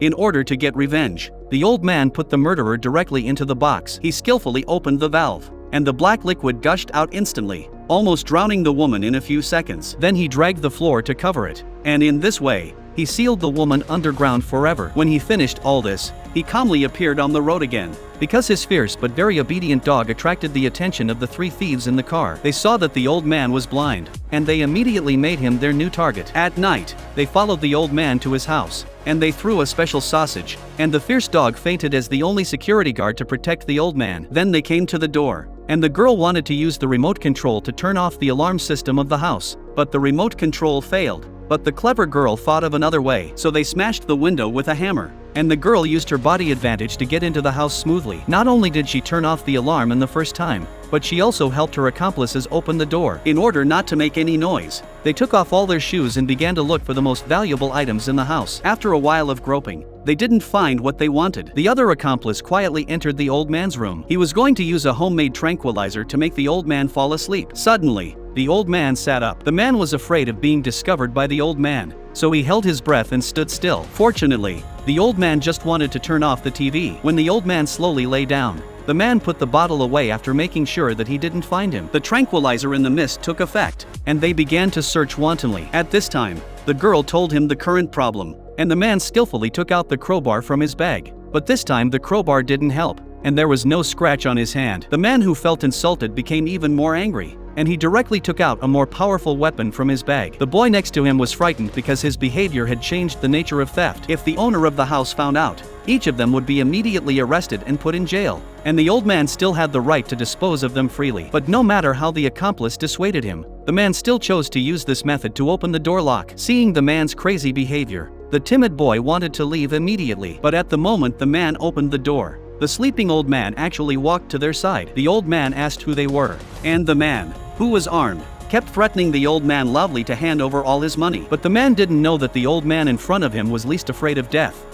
In order to get revenge, the old man put the murderer directly into the box. He skillfully opened the valve, and the black liquid gushed out instantly, almost drowning the woman in a few seconds. Then he dragged the floor to cover it, and in this way, he sealed the woman underground forever. When he finished all this, he calmly appeared on the road again. Because his fierce but very obedient dog attracted the attention of the three thieves in the car. They saw that the old man was blind, and they immediately made him their new target. At night, they followed the old man to his house, and they threw a special sausage, and the fierce dog fainted as the only security guard to protect the old man. Then they came to the door, and the girl wanted to use the remote control to turn off the alarm system of the house, but the remote control failed. But the clever girl thought of another way, so they smashed the window with a hammer, and the girl used her body advantage to get into the house smoothly. Not only did she turn off the alarm in the first time, but she also helped her accomplices open the door. In order not to make any noise, they took off all their shoes and began to look for the most valuable items in the house. After a while of groping, they didn't find what they wanted. The other accomplice quietly entered the old man's room. He was going to use a homemade tranquilizer to make the old man fall asleep. Suddenly, the old man sat up. The man was afraid of being discovered by the old man, so he held his breath and stood still. Fortunately, the old man just wanted to turn off the TV. When the old man slowly lay down, the man put the bottle away after making sure that he didn't find him. The tranquilizer in the mist took effect, and they began to search wantonly. At this time, the girl told him the current problem, and the man skillfully took out the crowbar from his bag. But this time the crowbar didn't help, and there was no scratch on his hand. The man who felt insulted became even more angry, and he directly took out a more powerful weapon from his bag. The boy next to him was frightened because his behavior had changed the nature of theft. If the owner of the house found out, each of them would be immediately arrested and put in jail, and the old man still had the right to dispose of them freely. But no matter how the accomplice dissuaded him, the man still chose to use this method to open the door lock. Seeing the man's crazy behavior, the timid boy wanted to leave immediately, but at the moment the man opened the door, the sleeping old man actually walked to their side. The old man asked who they were, and the man, who was armed, kept threatening the old man loudly to hand over all his money. But the man didn't know that the old man in front of him was least afraid of death.